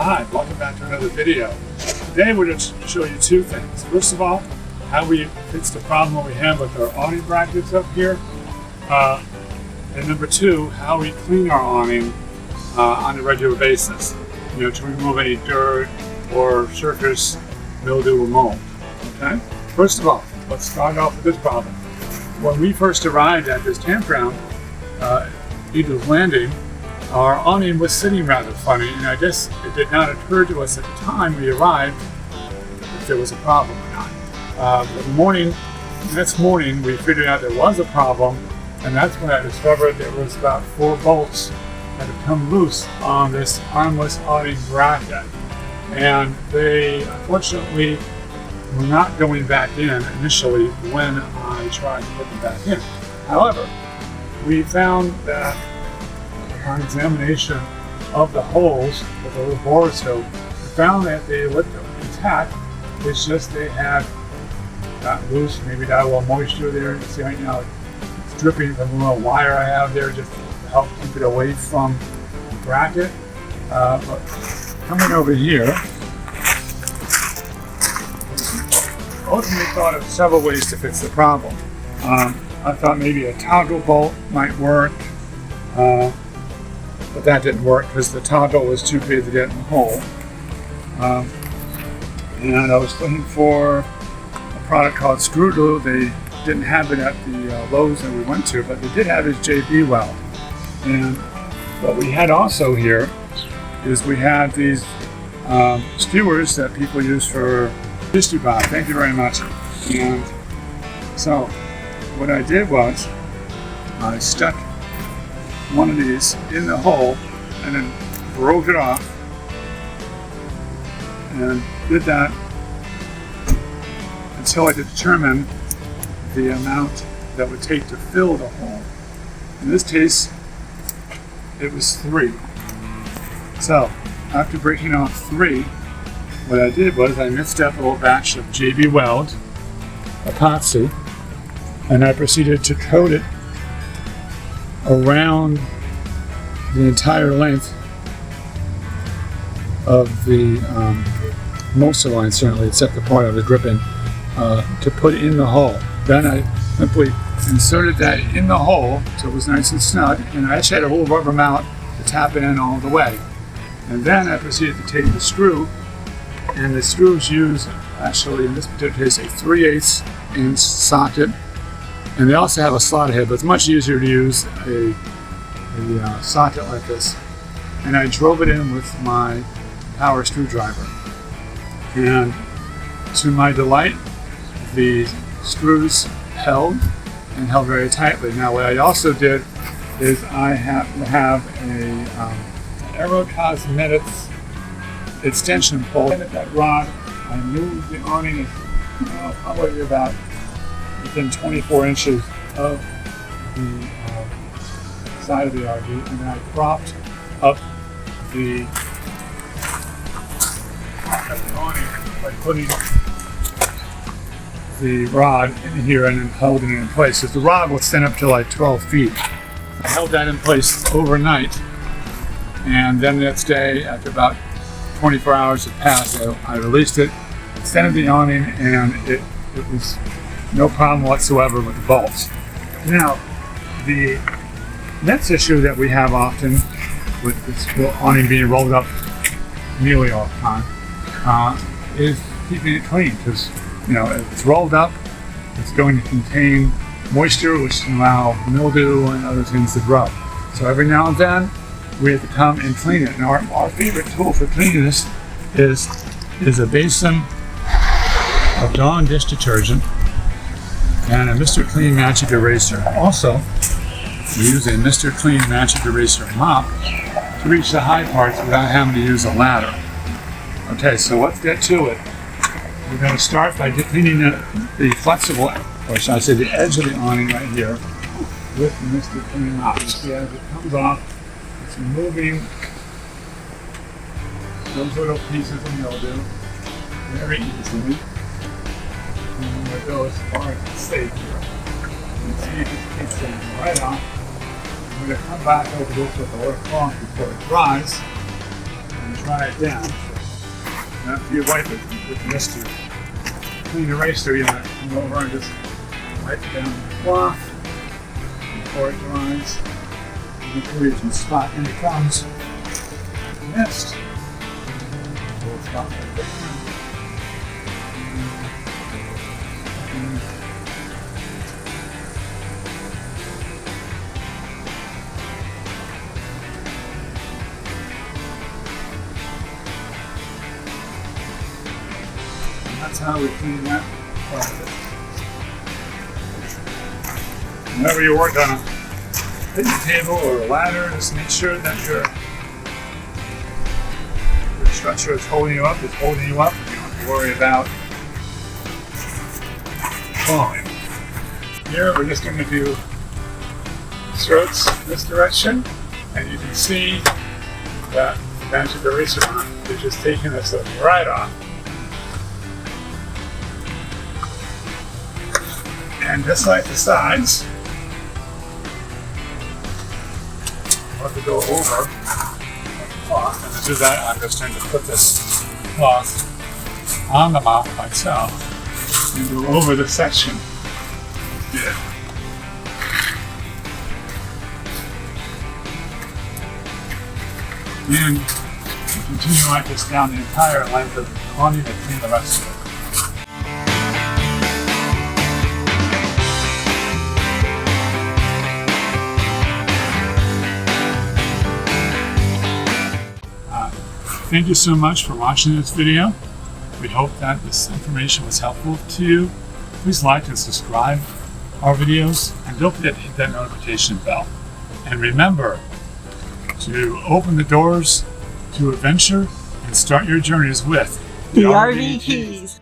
Hi, welcome back to another video. Today we're going to show you two things. First of all, how we fix the problem we have with our awning brackets up here. And number two, how we clean our awning on a regular basis. To remove any dirt or surface mildew or mold. Okay? First of all, let's start off with this problem. When we first arrived at this campground, Eagles Landing, our awning was sitting rather funny, and I guess it did not occur to us at the time we arrived if there was a problem or not. The next morning, we figured out there was a problem, and that's when I discovered there was about 4 bolts that had come loose on this Armless awning bracket. And they, unfortunately, were not going back in initially when I tried to put them back in. However, we found that on examination of the holes with a little borescope, we found that they looked intact. It's just they had got loose, maybe got a little moisture there. You see right now it's dripping from a little wire I have there just to help keep it away from the bracket. But coming over here, ultimately thought of several ways to fix the problem. I thought maybe a toggle bolt might work. But that didn't work because the toggle was too big to get in the hole. And I was looking for a product called screw glue. They didn't have it at the Lowe's that we went to, but they did have his JB weld. And what we had also here is we had these skewers that people use for dish debug. Thank you very much. And so what I did was I stuck one of these in the hole and then broke it off and did that until I could determine the amount that would take to fill the hole. In this case, it was 3. So after breaking off 3, what I did was I mixed up a little batch of JB Weld epoxy, and I proceeded to coat it around the entire length of the most of the line, certainly, except the part I was gripping, to put in the hole. Then I simply inserted that in the hole so it was nice and snug, and I actually had a little rubber mount to tap it in all the way. And then I proceeded to take the screw, and the screws use, actually in this particular case, a 3/8 inch socket. And they also have a slot head, but it's much easier to use a socket like this. And I drove it in with my power screwdriver. And to my delight, the screws held and held very tightly. Now what I also did is I have a Aero Cosmetics extension pole. And at that rod, I moved the awning probably about within 24 inches of the side of the RV, and then I propped up the awning by putting the rod in here and then holding it in place. Because the rod will stand up to like 12 feet. I held that in place overnight, and then the next day, after about 24 hours had passed, I released it, extended the awning, and it was no problem whatsoever with the bolts. Now, the next issue that we have often with this awning being rolled up nearly all the time is keeping it clean, because if it's rolled up, it's going to contain moisture, which can allow mildew and other things to grow. So every now and then, we have to come and clean it. Now, our favorite tool for cleaning this is a basin of Dawn dish detergent and a Mr. Clean Magic Eraser. Also, we use a Mr. Clean Magic Eraser mop to reach the high parts without having to use a ladder. Okay, so let's get to it. We're going to start by cleaning the flexible, or should I say the edge of the awning right here with the Mr. Clean mop. You see as it comes off, it's removing those little pieces of mildew very easily. And I'm going to go as far as it's safe here. You can see it just keeps going right off. I'm going to come back over this with a little cloth before it dries. And dry it down. Now, after you wipe it with this to clean eraser, you come over and just wipe it down with a cloth before it dries. Before you can spot any crumbs missed. We'll spot right there. That's how we clean that part of it. Whenever you work on a picnic table or a ladder, just make sure that your structure is holding you up. It's holding you up. You don't have to worry about falling. Here we're just going to do strokes this direction, and you can see that magic eraser on it is just taking this right off. And just like the sides, I'll have to go over the cloth. And to do that, I'm just going to put this cloth on the mouth myself and go over the section here. And continue like this down the entire length of the awning and clean the rest of it. Thank you so much for watching this video. We hope that this information was helpful to you. Please like and subscribe our videos, and don't forget to hit that notification bell. And remember to open the doors to adventure and start your journeys with the RV Keys.